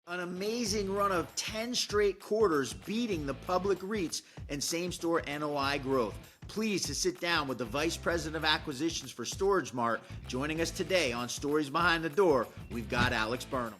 An amazing run of 10 straight quarters beating the public REITs and same-store NOI growth. Pleased to sit down with the Vice President of Acquisitions for StorageMart. Joining us today on Stories Behind the Door, we've got Alex Burnam.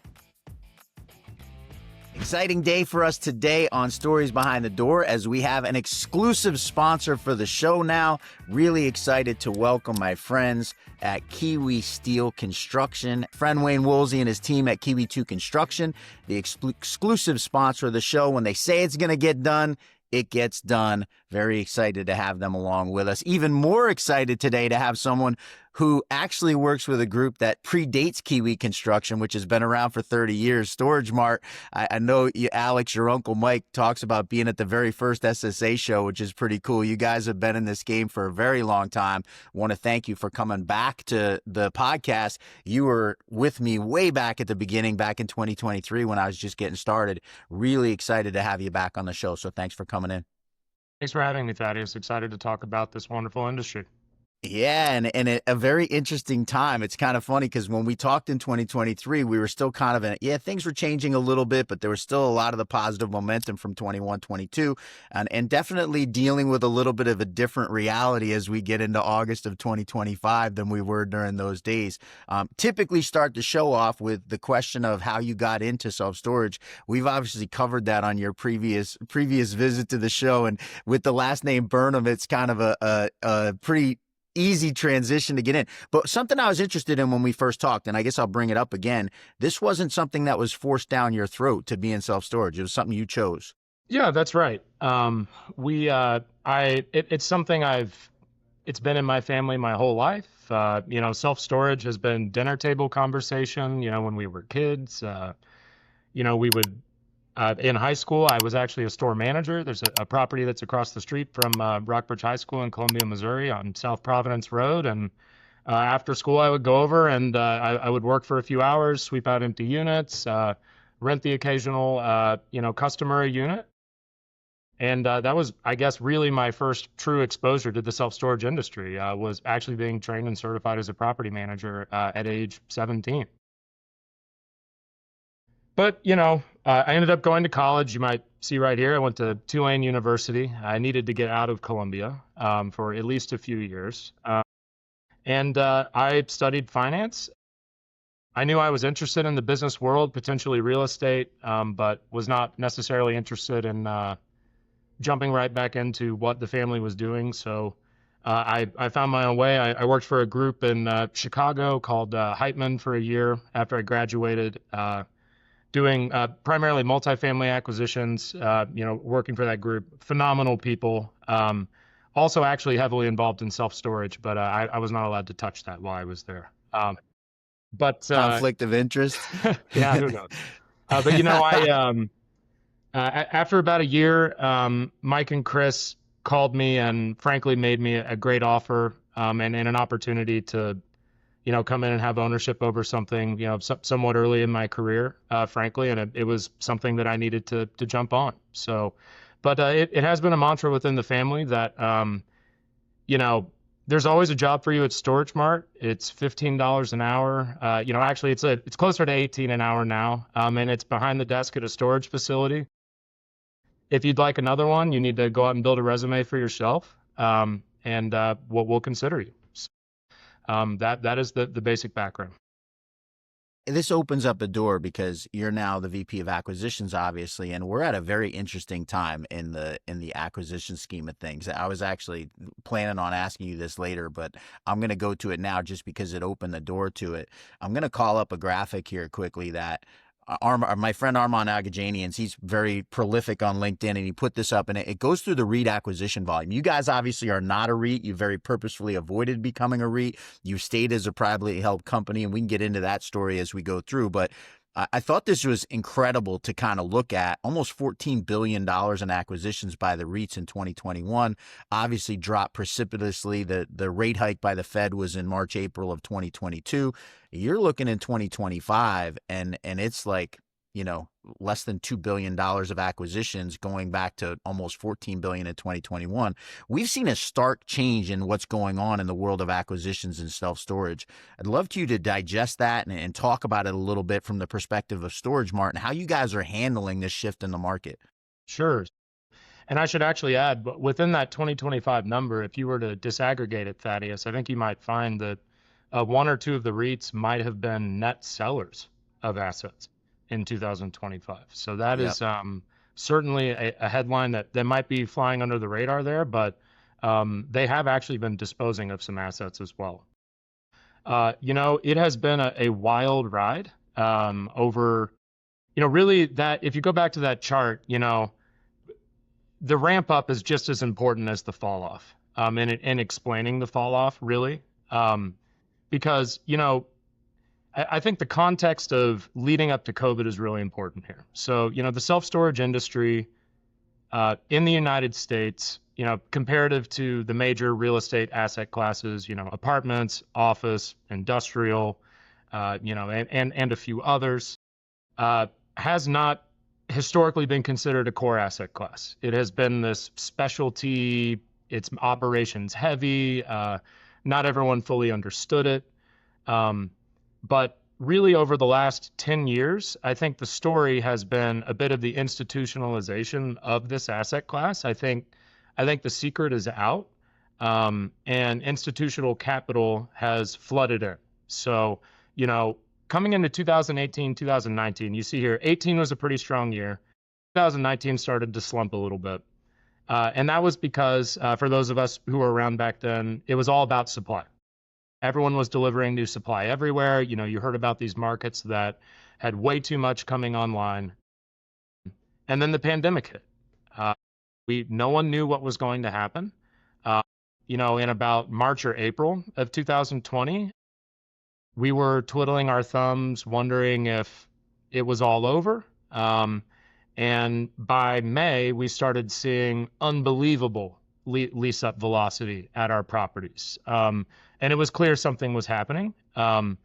Exciting day for us today on Stories Behind the Door as we have an exclusive sponsor for the show now. Really excited to welcome my friends at Kiwi Steel Construction. Friend Wayne Woolsey and his team at Kiwi 2 Construction, the exclusive sponsor of the show. When they say it's going to get done, it gets done. Very excited to have them along with us. Even more excited today to have someone who actually works with a group that predates Kiwi Construction, which has been around for 30 years, StorageMart. I know you, Alex, your uncle Mike, talks about being at the very first SSA show, which is pretty cool. You guys have been in this game for a very long time. I want to thank you for coming back to the podcast. You were with me way back at the beginning, back in 2023 when I was just getting started. Really excited to have you back on the show, so thanks for coming in. Thanks for having me, Thaddeus. Excited to talk about this wonderful industry. Yeah, and a very interesting time. It's kind of funny because when we talked in 2023, we were still kind of things were changing a little bit, but there was still a lot of the positive momentum from 21, 22, and definitely dealing with a little bit of a different reality as we get into August of 2025 than we were during those days. Typically start the show off with the question of how you got into self-storage. We've obviously covered that on your previous visit to the show, and with the last name Burnham, it's kind of a pretty easy transition to get in. But something I was interested in when we first talked, and I guess I'll bring it up again, this wasn't something that was forced down your throat to be in self-storage. It was something you chose. Yeah, that's right. It's something it's been in my family my whole life. Self-storage has been dinner table conversation, when we were kids. We would, in high school, I was actually a store manager. There's a property that's across the street from Rockbridge High School in Columbia, Missouri on South Providence Road. And after school, I would go over and I would work for a few hours, sweep out empty units, rent the occasional, customer a unit. And that was, I guess, really my first true exposure to the self-storage industry, was actually being trained and certified as a property manager at age 17. But, I ended up going to college. You might see right here, I went to Tulane University. I needed to get out of Columbia for at least a few years. And I studied finance. I knew I was interested in the business world, potentially real estate, but was not necessarily interested in jumping right back into what the family was doing. So I found my own way. I worked for a group in Chicago called Heitman for a year after I graduated, doing primarily multifamily acquisitions, working for that group. Phenomenal people. Also actually heavily involved in self-storage, but I was not allowed to touch that while I was there. But conflict of interest? Yeah, who knows? After about a year, Mike and Chris called me and frankly made me a great offer and an opportunity to come in and have ownership over something, somewhat early in my career, frankly, and it was something that I needed to jump on. So, but it has been a mantra within the family that, there's always a job for you at StorageMart. It's $15 an hour. Actually, it's closer to $18 an hour now, and it's behind the desk at a storage facility. If you'd like another one, you need to go out and build a resume for yourself, and we'll consider you. That is the basic background. This opens up a door because you're now the VP of acquisitions, obviously, and we're at a very interesting time in the acquisition scheme of things. I was actually planning on asking you this later, but I'm going to go to it now just because it opened the door to it. I'm going to call up a graphic here quickly that my friend Armand Agajanians, he's very prolific on LinkedIn, and he put this up, and it goes through the REIT acquisition volume. You guys obviously are not a REIT. You very purposefully avoided becoming a REIT. You stayed as a privately held company, and we can get into that story as we go through. But I thought this was incredible to kind of look at. Almost $14 billion in acquisitions by the REITs in 2021, obviously dropped precipitously. The rate hike by the Fed was in March, April of 2022. You're looking in 2025, and it's like less than $2 billion of acquisitions going back to almost $14 billion in 2021. We've seen a stark change in what's going on in the world of acquisitions and self-storage. I'd love you to digest that and talk about it a little bit from the perspective of StorageMart and how you guys are handling this shift in the market. Sure. And I should actually add, but within that 2025 number, if you were to disaggregate it, Thaddeus, I think you might find that one or two of the REITs might have been net sellers of assets in 2025. So that Yep. is certainly a headline that might be flying under the radar there, but they have actually been disposing of some assets as well. It has been a wild ride over, really that if you go back to that chart, the ramp up is just as important as the fall off in explaining the fall off, really. Because, I think the context of leading up to COVID is really important here. So, the self-storage industry in the United States, comparative to the major real estate asset classes, apartments, office, industrial, and a few others, has not historically been considered a core asset class. It has been this specialty, it's operations heavy, not everyone fully understood it. But really over the last 10 years, I think the story has been a bit of the institutionalization of this asset class. I think the secret is out, and institutional capital has flooded in. So, coming into 2018, 2019, you see here, 18 was a pretty strong year. 2019 started to slump a little bit. And that was because, for those of us who were around back then, it was all about supply. Everyone was delivering new supply everywhere. You heard about these markets that had way too much coming online. And then the pandemic hit. No one knew what was going to happen. In about March or April of 2020, we were twiddling our thumbs, wondering if it was all over. And by May, we started seeing unbelievable lease up velocity at our properties. And it was clear something was happening. And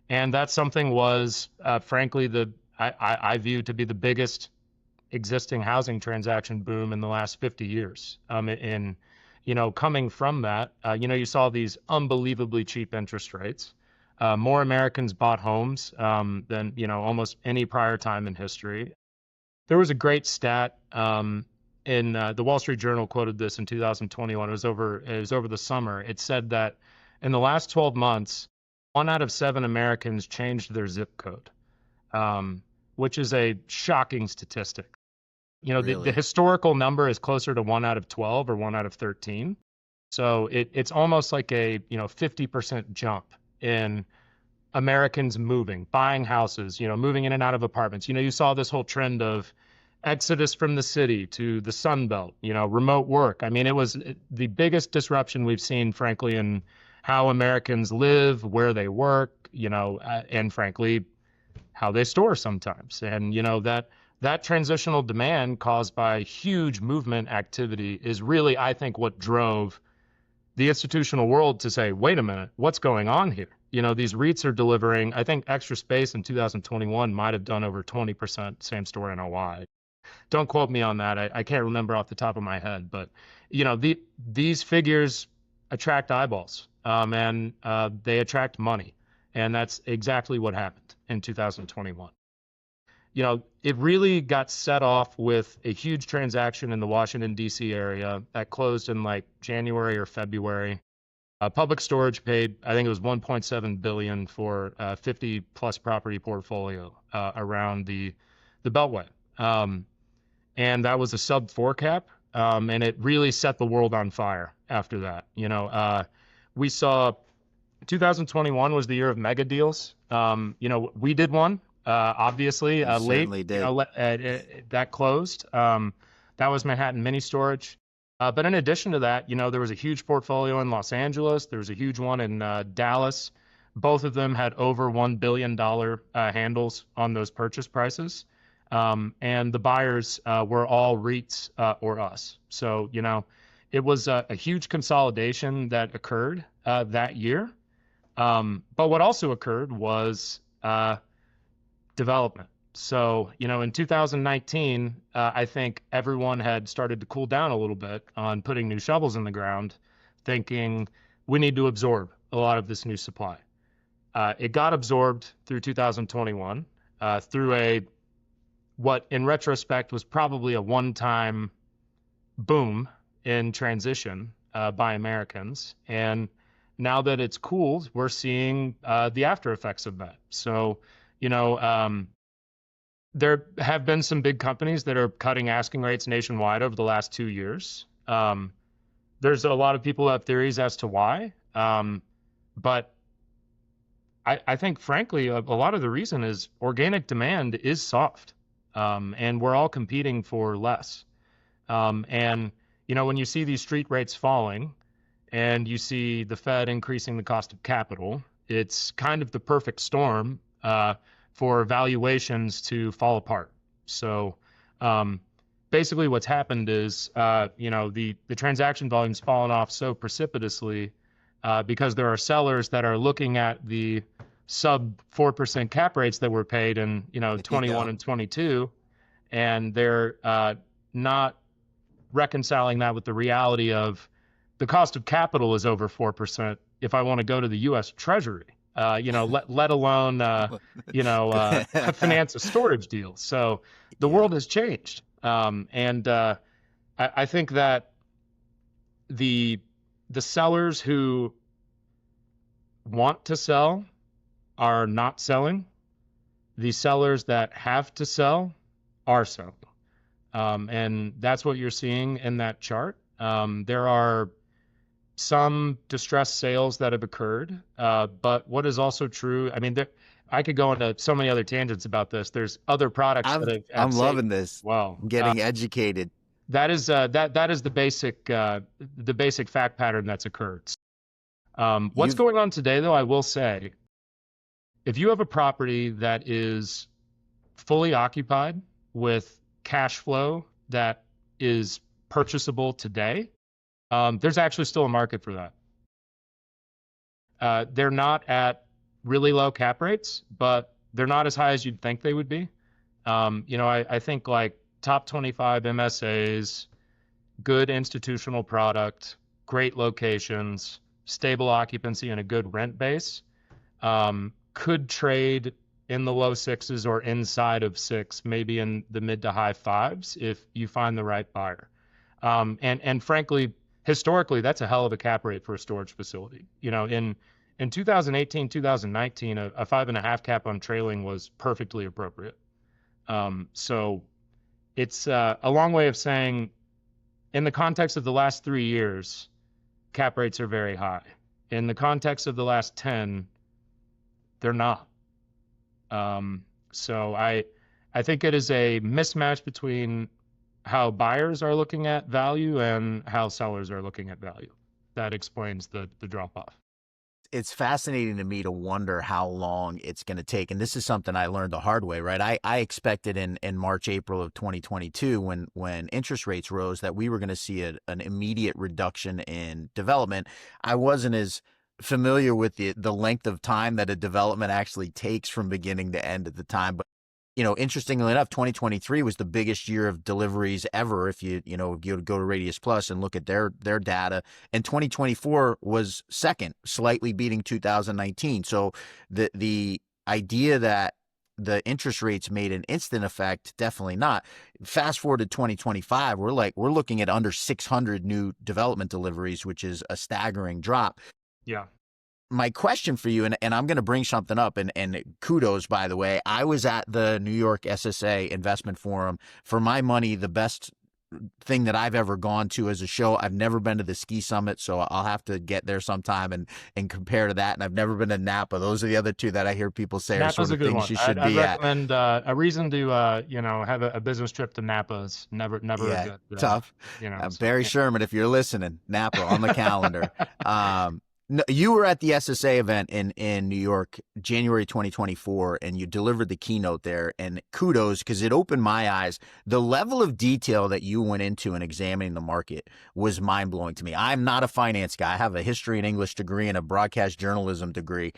that something was, frankly, I view to be the biggest existing housing transaction boom in the last 50 years. Coming from that, you saw these unbelievably cheap interest rates. More Americans bought homes than, almost any prior time in history. There was a great stat in the Wall Street Journal quoted this in 2021. It was over the summer. It said that in the last 12 months, 1 out of 7 Americans changed their zip code, which is a shocking statistic. Really? The historical number is closer to 1 out of 12 or 1 out of 13. So it's almost like a 50% jump in Americans buying houses, moving in and out of apartments. You saw this whole trend of exodus from the city to the Sun Belt, remote work. I mean, it was the biggest disruption we've seen, frankly, in how Americans live, where they work, and frankly, how they store sometimes. And, that transitional demand caused by huge movement activity is really, I think, what drove the institutional world to say, wait a minute, what's going on here? These REITs are delivering, I think Extra Space in 2021 might have done over 20% same store NOI. Don't quote me on that. I can't remember off the top of my head, but these figures attract eyeballs, and they attract money. And that's exactly what happened in 2021. It really got set off with a huge transaction in the Washington, D.C. area that closed in like January or February. Public Storage paid, I think it was $1.7 billion for a 50 plus property portfolio around the Beltway. And that was a sub 4 cap. And it really set the world on fire after that. We saw 2021 was the year of mega deals. We did one. Obviously, late, certainly did. that closed. That was Manhattan Mini Storage. But in addition to that, there was a huge portfolio in Los Angeles. There was a huge one in Dallas. Both of them had over $1 billion handles on those purchase prices. And the buyers were all REITs or us. So, it was a huge consolidation that occurred that year. But what also occurred was development. So, in 2019, I think everyone had started to cool down a little bit on putting new shovels in the ground, thinking we need to absorb a lot of this new supply. It got absorbed through 2021 through what in retrospect was probably a one-time boom in transition by Americans. And now that it's cooled, we're seeing the after effects of that. So, there have been some big companies that are cutting asking rates nationwide over the last 2 years. There's a lot of people who have theories as to why. But I think, frankly, a lot of the reason is organic demand is soft. And we're all competing for less. And, when you see these street rates falling and you see the Fed increasing the cost of capital, it's kind of the perfect storm for valuations to fall apart. So basically what's happened is, the transaction volume's fallen off so precipitously because there are sellers that are looking at the sub 4% cap rates that were paid in, 21 and 22, and they're not reconciling that with the reality of the cost of capital is over 4% if I want to go to the U.S. Treasury. Let alone, finance a storage deal. So the world has changed. And I think that the sellers who want to sell are not selling. The sellers that have to sell are selling. And that's what you're seeing in that chart. There are some distressed sales that have occurred. But what is also true, I could go into so many other tangents about this. There's other products I'm loving this. Wow. I'm getting educated. That is the basic fact pattern that's occurred. What's going on today, though, I will say, if you have a property that is fully occupied with cash flow that is purchasable today, there's actually still a market for that. They're not at really low cap rates, but they're not as high as you'd think they would be. I think like top 25 MSAs, good institutional product, great locations, stable occupancy, and a good rent base could trade in the low sixes or inside of 6, maybe in the mid to high 5s if you find the right buyer. And frankly, historically, that's a hell of a cap rate for a storage facility. In 2018, 2019, a 5.5 cap on trailing was perfectly appropriate. So it's a long way of saying, in the context of the last 3 years, cap rates are very high. In the context of the last 10, they're not. So I think it is a mismatch between how buyers are looking at value and how sellers are looking at value. That explains the drop off. It's fascinating to me to wonder how long it's going to take. And this is something I learned the hard way, right? I expected in March, April of 2022, when interest rates rose, that we were going to see an immediate reduction in development. I wasn't as familiar with the length of time that a development actually takes from beginning to end at the time. But, interestingly enough, 2023 was the biggest year of deliveries ever. If you go to Radius Plus and look at their data, and 2024 was second, slightly beating 2019. So the idea that the interest rates made an instant effect, definitely not. Fast forward to 2025, we're looking at under 600 new development deliveries, which is a staggering drop. Yeah. My question for you, and I'm going to bring something up, and kudos, by the way. I was at the New York SSA Investment Forum. For my money, the best thing that I've ever gone to as a show. I've never been to the ski summit, so I'll have to get there sometime and compare to that. And I've never been to Napa. Those are the other two that I hear people say are sort of things one. You should be at. I'd recommend a reason to have a business trip to Napa is never yeah, a good tough. Barry Sherman, if you're listening, Napa on the calendar. No, you were at the SSA event in New York, January 2024, and you delivered the keynote there. And kudos, because it opened my eyes. The level of detail that you went into in examining the market was mind blowing to me. I'm not a finance guy. I have a history and English degree and a broadcast journalism degree.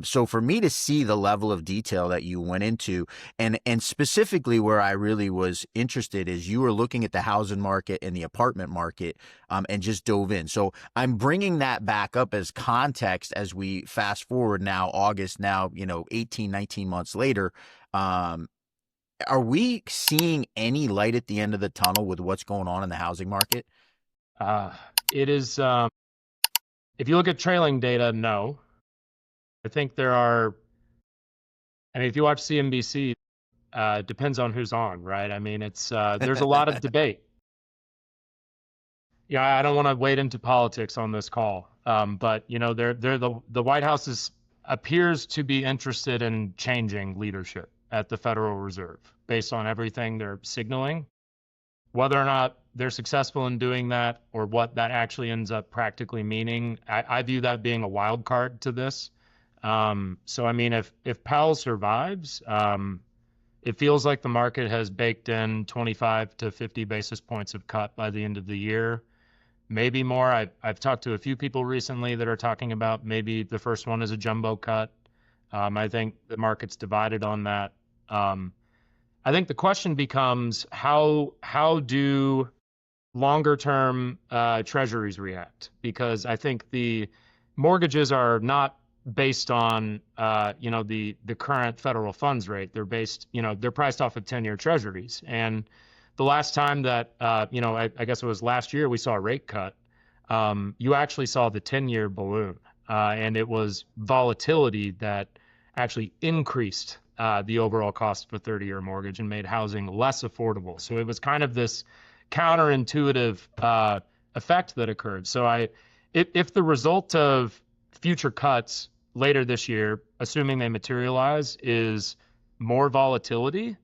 So for me to see the level of detail that you went into, and specifically where I really was interested is you were looking at the housing market and the apartment market, and just dove in. So I'm bringing that back up as context as we fast forward now, August, now, 18, 19 months later. Are we seeing any light at the end of the tunnel with what's going on in the housing market? It is, if you look at trailing data, no. I think if you watch CNBC, depends on who's on, right? I mean, there's a lot of debate. Yeah, I don't want to wade into politics on this call, but the White House appears to be interested in changing leadership at the Federal Reserve based on everything they're signaling. Whether or not they're successful in doing that or what that actually ends up practically meaning, I view that being a wild card to this. So I mean, if Powell survives, it feels like the market has baked in 25 to 50 basis points of cut by the end of the year. Maybe more. I've talked to a few people recently that are talking about maybe the first one is a jumbo cut. I think the market's divided on that. I think the question becomes how do longer term treasuries react? Because I think the mortgages are not based on the current federal funds rate. They're they're priced off of 10-year treasuries. And the last time that I guess it was last year we saw a rate cut, you actually saw the 10-year balloon, and it was volatility that actually increased the overall cost of a 30-year mortgage and made housing less affordable. So it was kind of this counterintuitive effect that occurred. So if the result of future cuts later this year, assuming they materialize, is more volatility,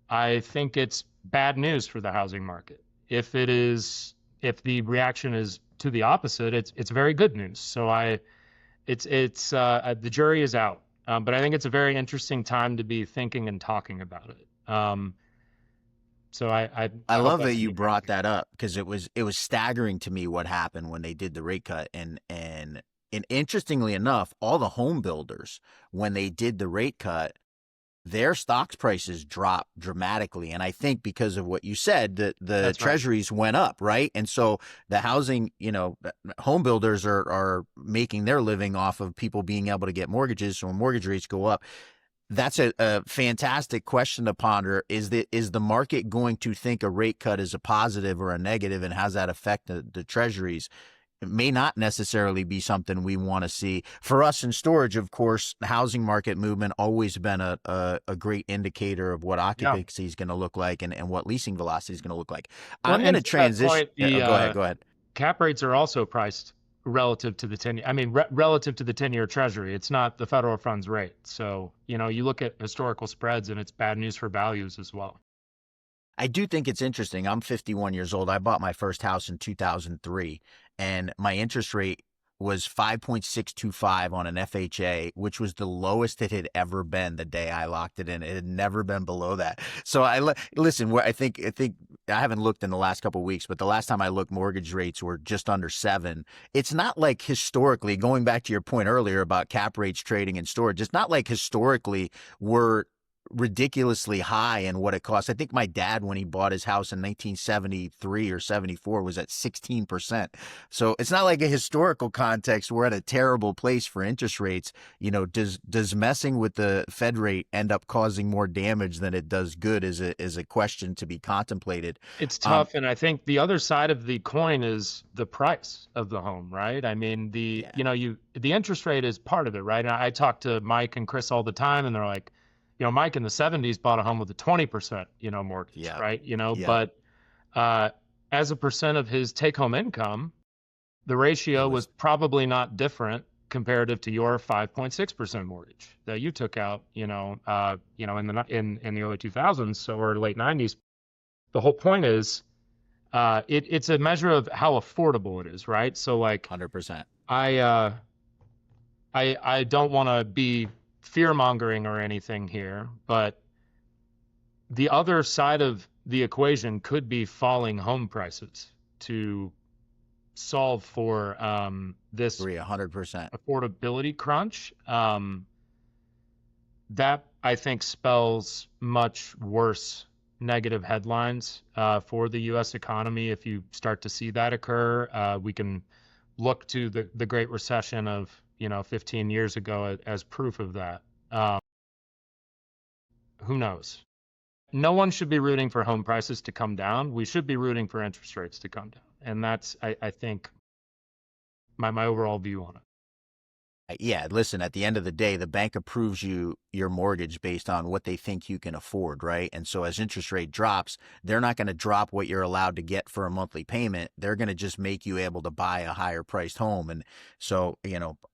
I think it's bad news for the housing market. If the reaction is to the opposite, it's very good news. So the jury is out. But I think it's a very interesting time to be thinking and talking about it. So I love that you brought that up, because it was staggering to me what happened when they did the rate cut, and interestingly enough, all the home builders, when they did the rate cut, their stocks prices dropped dramatically. And I think because of what you said, the treasuries went up, right? And so the housing, home builders are making their living off of people being able to get mortgages. So when mortgage rates go up, that's a fantastic question to ponder. Is the market going to think a rate cut is a positive or a negative, and how does that affect the treasuries? It may not necessarily be something we want to see. For us in storage, of course, the housing market movement always been a great indicator of what occupancy is going to look like and what leasing velocity is going to look like. Well, I'm going to transition. Go ahead. Cap rates are also priced relative to the 10-year. I mean, relative to the 10-year treasury. It's not the federal funds rate. So, you look at historical spreads and it's bad news for values as well. I do think it's interesting. I'm 51 years old. I bought my first house in 2003, and my interest rate was 5.625 on an FHA, which was the lowest it had ever been the day I locked it in. It had never been below that. So listen, I think I haven't looked in the last couple of weeks, but the last time I looked, mortgage rates were just under 7. It's not like historically, going back to your point earlier about cap rates trading and storage, it's not like historically we're ridiculously high in what it costs. I think my dad, when he bought his house in 1973 or 74, was at 16%. So it's not like a historical context. We're at a terrible place for interest rates. Does messing with the Fed rate end up causing more damage than it does good is a question to be contemplated. It's tough. And I think the other side of the coin is the price of the home, right? I mean, the interest rate is part of it, right? And I talk to Mike and Chris all the time, and they're like, Mike in the 70s bought a home with a 20%, mortgage, right? But as a percent of his take-home income, the ratio was probably not different comparative to your 5.6% mortgage that you took out, in the early 2000s or late 90s. The whole point is, it's a measure of how affordable it is, right? So 100%. I I don't want to be fear mongering or anything here, but the other side of the equation could be falling home prices to solve for this Agree 100%. affordability crunch. That I think spells much worse negative headlines for the U.S. economy. If you start to see that occur, we can look to the Great Recession of 15 years ago as proof of that. Um, who knows? No one should be rooting for home prices to come down. We should be rooting for interest rates to come down, and that's I think my overall view on it. Yeah, listen, at the end of the day, the bank approves you your mortgage based on what they think you can afford, right? And so as interest rate drops, they're not going to drop what you're allowed to get for a monthly payment. They're going to just make you able to buy a higher priced home. And so,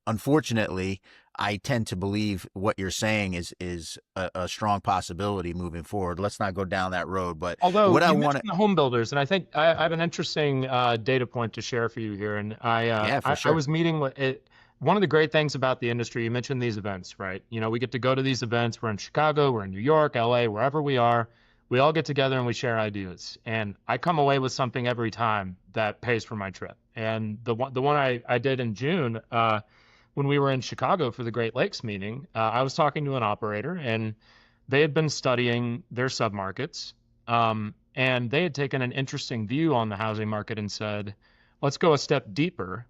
unfortunately, I tend to believe what you're saying is a strong possibility moving forward. Let's not go down that road. But Although what I you want to, mentioned the home builders, and I think I have an interesting data point to share for you here. And yeah, for I sure. was meeting with it. One of the great things about the industry, you mentioned these events, right? We get to go to these events. We're in Chicago, we're in New York, LA, wherever we are. We all get together and we share ideas. And I come away with something every time that pays for my trip. And the one I did in June, when we were in Chicago for the Great Lakes meeting, I was talking to an operator, and they had been studying their submarkets, and they had taken an interesting view on the housing market and said, let's go a step deeper.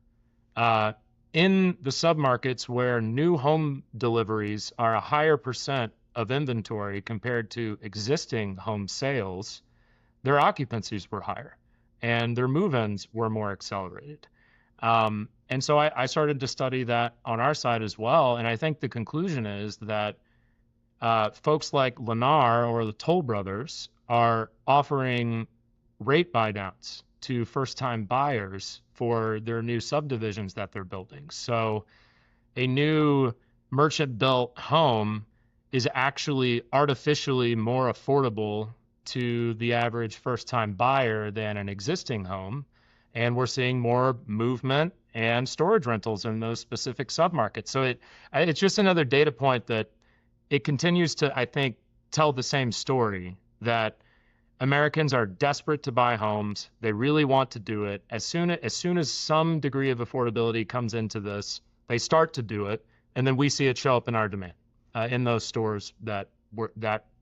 Uh, in the submarkets where new home deliveries are a higher percent of inventory compared to existing home sales, their occupancies were higher and their move-ins were more accelerated. And so I started to study that on our side as well. And I think the conclusion is that folks like Lennar or the Toll Brothers are offering rate buydowns to first-time buyers for their new subdivisions that they're building. So a new merchant-built home is actually artificially more affordable to the average first-time buyer than an existing home. And we're seeing more movement and storage rentals in those specific submarkets. So it's just another data point that it continues to, I think, tell the same story that Americans are desperate to buy homes. They really want to do it. As soon as some degree of affordability comes into this, they start to do it, and then we see it show up in our demand in those stores that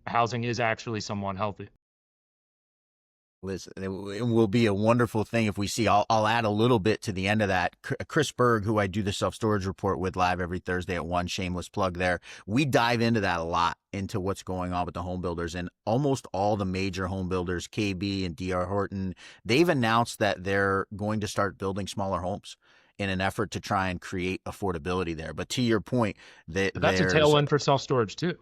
housing is actually somewhat healthy. Listen, it will be a wonderful thing if we see. I'll add a little bit to the end of that. Chris Berg, who I do the self-storage report with live every Thursday at 1, shameless plug there. We dive into that a lot, into what's going on with the home builders, and almost all the major home builders, KB and DR Horton, they've announced that they're going to start building smaller homes in an effort to try and create affordability there. But to your point, that But that's a there's tailwind for self-storage too. big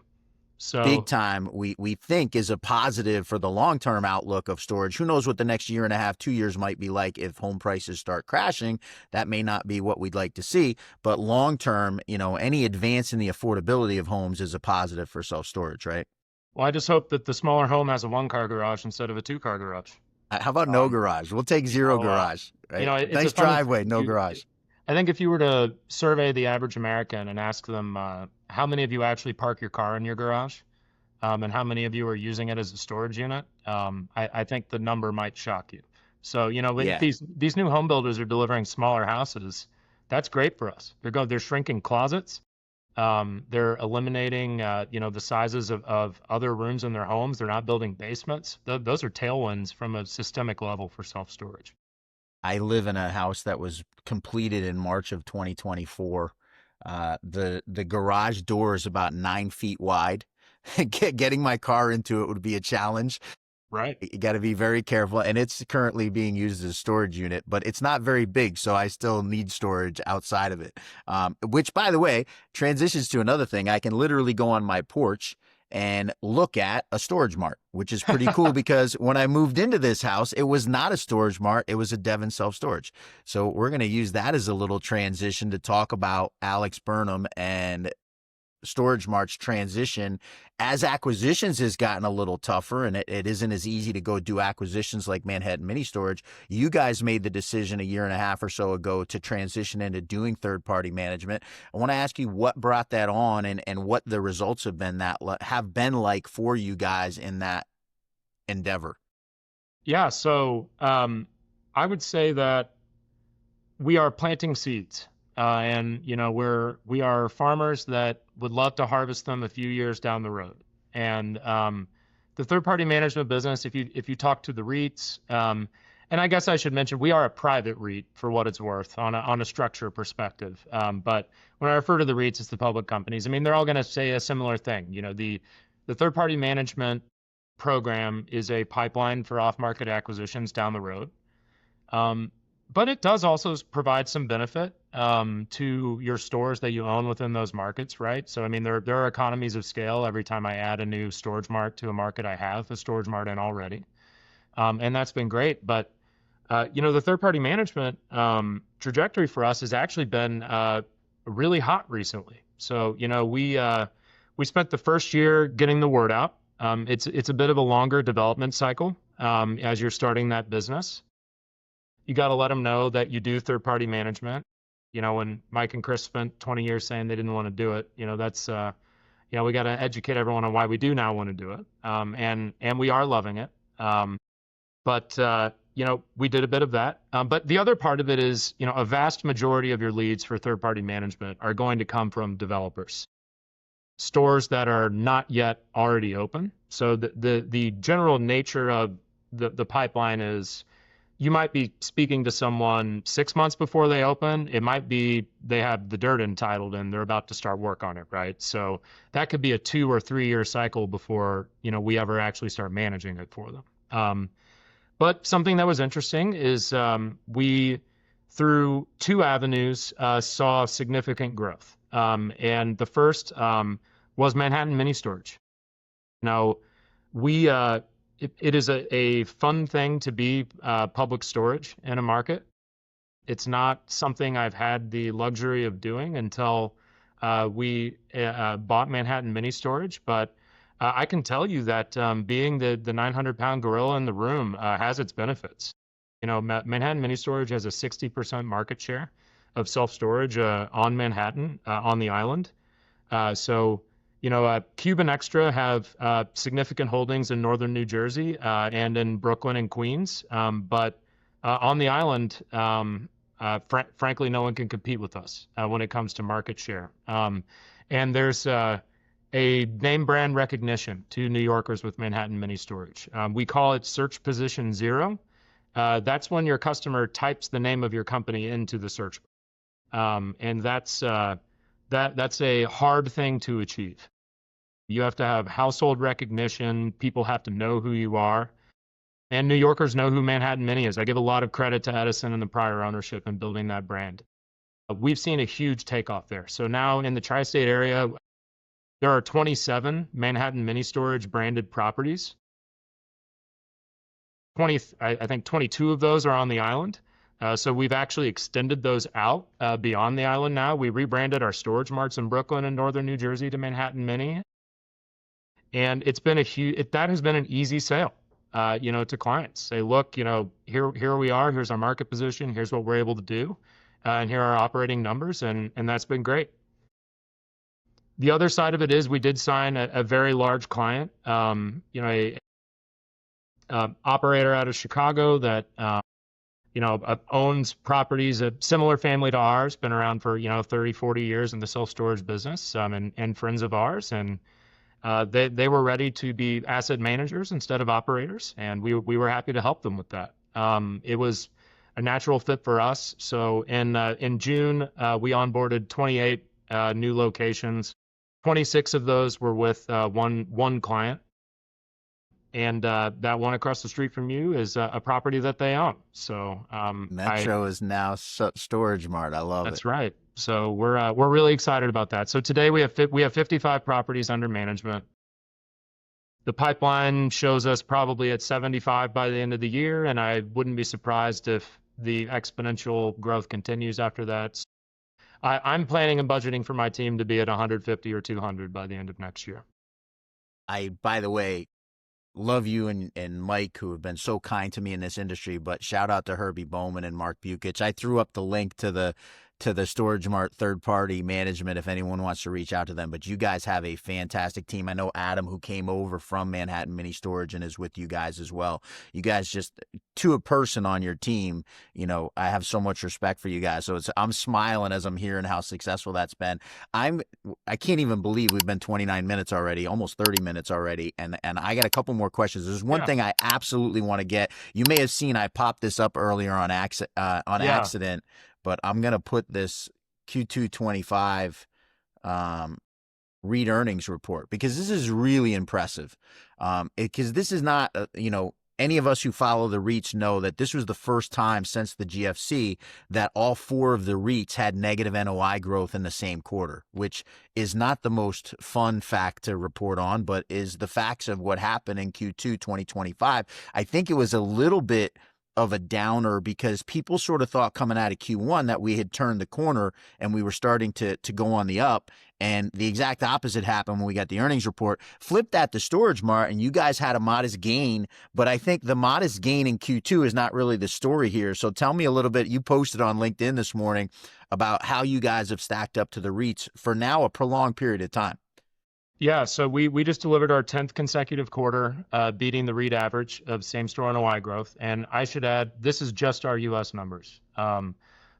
So time we think is a positive for the long-term outlook of storage. Who knows what the next year and a half, 2 years might be like if home prices start crashing. That may not be what we'd like to see, but long-term, any advance in the affordability of homes is a positive for self-storage, right? well, I just hope that the smaller home has a one-car garage instead of a two-car garage. How about no Um, garage? We'll take you zero know, garage, right? it's a Nice funny thing. driveway, no garage. I think if you were to survey the average American and ask them how many of you actually park your car in your garage, and how many of you are using it as a storage unit, I think the number might shock you. So, when Yeah. these new home builders are delivering smaller houses, that's great for us. They're shrinking closets. They're eliminating, the sizes of other rooms in their homes. They're not building basements. Those are tailwinds from a systemic level for self-storage. I live in a house that was completed in March of 2024. The garage door is about 9 feet wide. Getting my car into it would be a challenge. Right. You got to be very careful, and it's currently being used as a storage unit, but it's not very big, so I still need storage outside of it. Which, by the way, transitions to another thing. I can literally go on my porch and look at a StorageMart, which is pretty cool because when I moved into this house, it was not a StorageMart, it was a Devon self-storage. So we're going to use that as a little transition to talk about Alex Burnam and StorageMart's transition as acquisitions has gotten a little tougher, and it isn't as easy to go do acquisitions like Manhattan Mini Storage. You guys made the decision a year and a half or so ago to transition into doing third-party management. I want to ask you what brought that on, and what the results have been like for you guys in that endeavor. Yeah, so I would say that we are planting seeds, and we are farmers that would love to harvest them a few years down the road. And the third-party management business, if you talk to the REITs, and I guess I should mention we are a private REIT for what it's worth on a structure perspective. But when I refer to the REITs, it's the public companies. I mean, they're all going to say a similar thing. The third-party management program is a pipeline for off-market acquisitions down the road. But it does also provide some benefit to your stores that you own within those markets, right? So, I mean, there are economies of scale every time I add a new StorageMart to a market I have a StorageMart in already. And that's been great. But, the third-party management trajectory for us has actually been really hot recently. So, we spent the first year getting the word out. It's a bit of a longer development cycle as you're starting that business. You got to let them know that you do third-party management. When Mike and Chris spent 20 years saying they didn't want to do it, that's, we got to educate everyone on why we do now want to do it. And we are loving it. But we did a bit of that. But the other part of it is, a vast majority of your leads for third-party management are going to come from developers, stores that are not yet already open. So the general nature of the pipeline is, you might be speaking to someone 6 months before they open. It might be they have the dirt entitled and they're about to start work on it, right? So that could be a 2 or 3 year cycle before, we ever actually start managing it for them. But something that was interesting is we, through 2 avenues, saw significant growth. And the first was Manhattan Mini Storage. Now, it is a fun thing to be public storage in a market. It's not something I've had the luxury of doing until we bought Manhattan Mini Storage. But I can tell you that being the 900-pound gorilla in the room has its benefits. Manhattan Mini Storage has a 60% market share of self-storage on Manhattan, on the island. Cube and Extra have significant holdings in northern New Jersey and in Brooklyn and Queens. But on the island, frankly, no one can compete with us when it comes to market share. And there's a name brand recognition to New Yorkers with Manhattan Mini Storage. We call it search position 0. That's when your customer types the name of your company into the search bar. And that's a hard thing to achieve. You have to have household recognition. People have to know who you are. And New Yorkers know who Manhattan Mini is. I give a lot of credit to Edison and the prior ownership in building that brand. We've seen a huge takeoff there. So now in the tri-state area, there are 27 Manhattan Mini Storage branded properties. I think 22 of those are on the island. So we've actually extended those out beyond the island now. We rebranded our StorageMarts in Brooklyn and northern New Jersey to Manhattan Mini. And it's been that has been an easy sale, to clients. Say, look, here we are, here's our market position, here's what we're able to do, and here are our operating numbers, and that's been great. The other side of it is we did sign a very large client, a operator out of Chicago that owns properties, a similar family to ours, been around for 30, 40 years in the self-storage business, and friends of ours, and they were ready to be asset managers instead of operators, and we were happy to help them with that. It was a natural fit for us. So in June, we onboarded 28 new locations. 26 of those were with one client. And that one across the street from you is a property that they own. So Metro is now StorageMart. I love it. That's right. So we're really excited about that. So today we have 55 properties under management. The pipeline shows us probably at 75 by the end of the year, and I wouldn't be surprised if the exponential growth continues after that. I'm planning and budgeting for my team to be at 150 or 200 by the end of next year. By the way, love you and Mike, who have been so kind to me in this industry, but shout out to Herbie Bowman and Mark Bukich. I threw up the link to the StorageMart third-party management if anyone wants to reach out to them. But you guys have a fantastic team. I know Adam, who came over from Manhattan Mini Storage and is with you guys as well. You guys, just to a person on your team, I have so much respect for you guys. So I'm smiling as I'm hearing how successful that's been. I can't even believe we've been 29 minutes already, almost 30 minutes already, and I got a couple more questions. There's one thing I absolutely want to get. You may have seen I popped this up earlier on accident, but I'm going to put this Q2 25 REIT earnings report, because this is really impressive. Because this is not, any of us who follow the REITs know that this was the first time since the GFC that all four of the REITs had negative NOI growth in the same quarter, which is not the most fun fact to report on, but is the facts of what happened in Q2 2025. I think it was a little bit of a downer because people sort of thought coming out of Q1 that we had turned the corner and we were starting to go on the up. And the exact opposite happened when we got the earnings report. Flip that to StorageMart, and you guys had a modest gain, but I think the modest gain in Q2 is not really the story here. So tell me a little bit. You posted on LinkedIn this morning about how you guys have stacked up to the REITs for now a prolonged period of time. Yeah, so we just delivered our 10th consecutive quarter, beating the REIT average of same-store NOI growth. And I should add, this is just our U.S. numbers.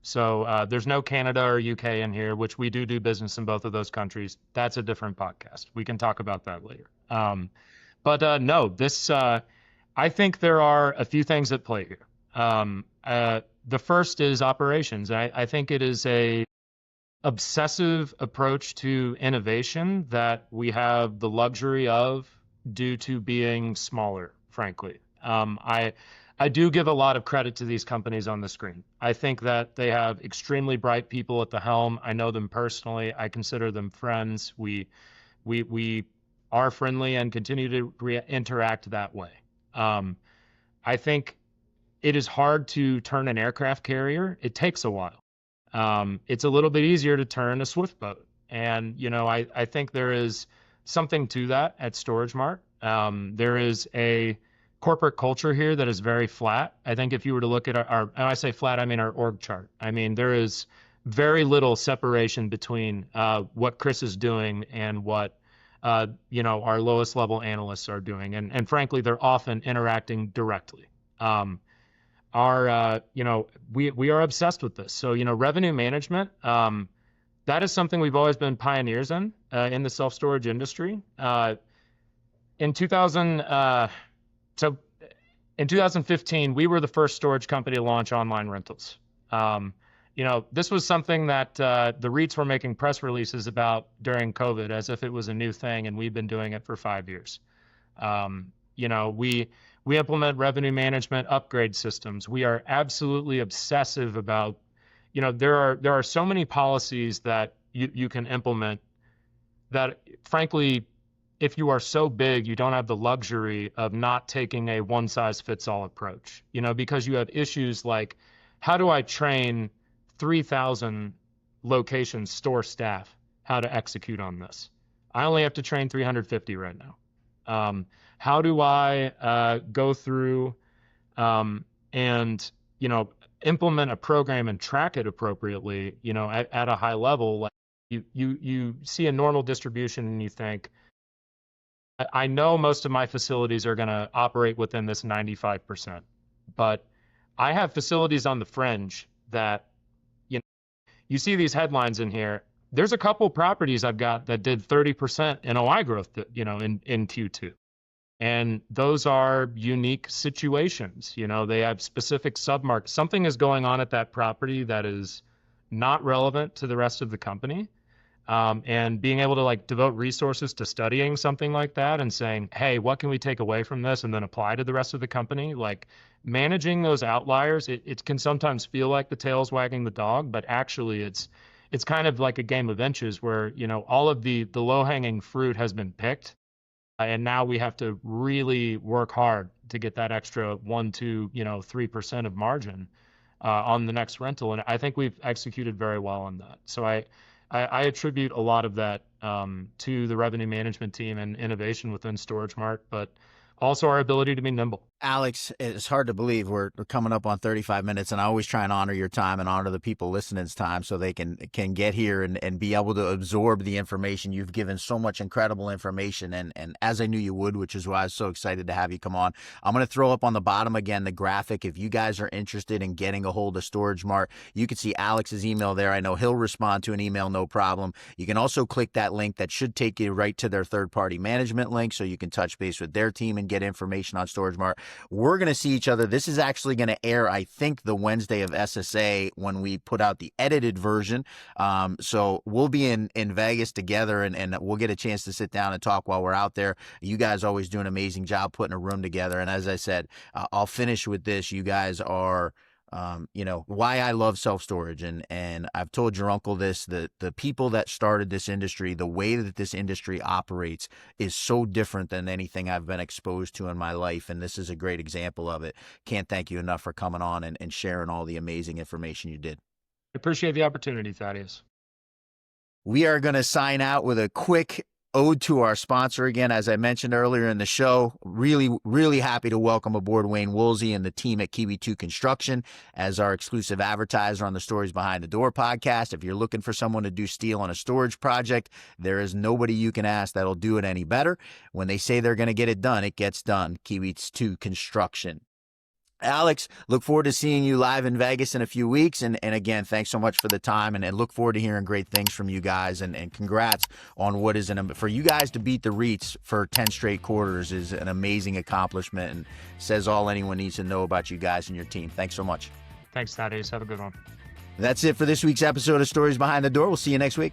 So there's no Canada or UK in here, which we do business in both of those countries. That's a different podcast. We can talk about that later. But no, this I think there are a few things at play here. The first is operations. I think it is a obsessive approach to innovation that we have the luxury of due to being smaller, frankly. I do give a lot of credit to these companies on the screen. I think that they have extremely bright people at the helm. I know them personally. I consider them friends. We are friendly and continue to interact that way. I think it is hard to turn an aircraft carrier. It takes a while. It's a little bit easier to turn a swift boat. And, I think there is something to that at StorageMart. There is a corporate culture here that is very flat. I think if you were to look at and I say flat, I mean our org chart. I mean, there is very little separation between what Chris is doing and what, our lowest level analysts are doing. And frankly, they're often interacting directly. We are obsessed with this. So, revenue management, that is something we've always been pioneers in the self-storage industry. In 2015, we were the first storage company to launch online rentals. This was something that the REITs were making press releases about during COVID as if it was a new thing, and we've been doing it for 5 years. We implement revenue management upgrade systems. We are absolutely obsessive about, there are so many policies that you can implement that, frankly, if you are so big, you don't have the luxury of not taking a one-size-fits-all approach, because you have issues like, how do I train 3,000 location store staff how to execute on this? I only have to train 350 right now. How do I go through and implement a program and track it appropriately, at a high level? Like you see a normal distribution and you think, I know most of my facilities are going to operate within this 95%, but I have facilities on the fringe that, you see these headlines in here. There's a couple properties I've got that did 30% NOI growth, in Q2. And those are unique situations. They have specific submarkets. Something is going on at that property that is not relevant to the rest of the company. And being able to devote resources to studying something like that and saying, hey, what can we take away from this and then apply to the rest of the company? Managing those outliers, it can sometimes feel like the tail's wagging the dog, but actually it's kind of like a game of inches where, all of the low-hanging fruit has been picked. And now we have to really work hard to get that extra 1%, 2%, 3% of margin. on the next rental. And I think we've executed very well on that. So I attribute a lot of that to the revenue management team and innovation within StorageMart, but also our ability to be nimble. Alex, it's hard to believe we're coming up on 35 minutes, and I always try and honor your time and honor the people listening's time so they can get here and be able to absorb the information. You've given so much incredible information, and as I knew you would, which is why I was so excited to have you come on. I'm going to throw up on the bottom again the graphic. If you guys are interested in getting a hold of StorageMart, you can see Alex's email there. I know he'll respond to an email, no problem. You can also click that link that should take you right to their third-party management link so you can touch base with their team and get information on StorageMart. We're going to see each other. This is actually going to air, I think, the Wednesday of SSA when we put out the edited version. So we'll be in Vegas together, and we'll get a chance to sit down and talk while we're out there. You guys always do an amazing job putting a room together. And as I said, I'll finish with this. You guys are why I love self-storage. And I've told your uncle this, the people that started this industry, the way that this industry operates is so different than anything I've been exposed to in my life. And this is a great example of it. Can't thank you enough for coming on and sharing all the amazing information you did. I appreciate the opportunity, Thaddeus. We are going to sign out with a quick ode to our sponsor again. As I mentioned earlier in the show, really, really happy to welcome aboard Wayne Woolsey and the team at Kiwi 2 Construction as our exclusive advertiser on the Stories Behind the Door podcast. If you're looking for someone to do steel on a storage project, there is nobody you can ask that'll do it any better. When they say they're going to get it done, it gets done. Kiwi 2 Construction. Alex, look forward to seeing you live in Vegas in a few weeks. And again, thanks so much for the time, and look forward to hearing great things from you guys. And congrats on what is for you guys to beat the REITs for 10 straight quarters is an amazing accomplishment and says all anyone needs to know about you guys and your team. Thanks so much. Thanks, Thaddeus. Have a good one. That's it for this week's episode of Stories Behind the Door. We'll see you next week.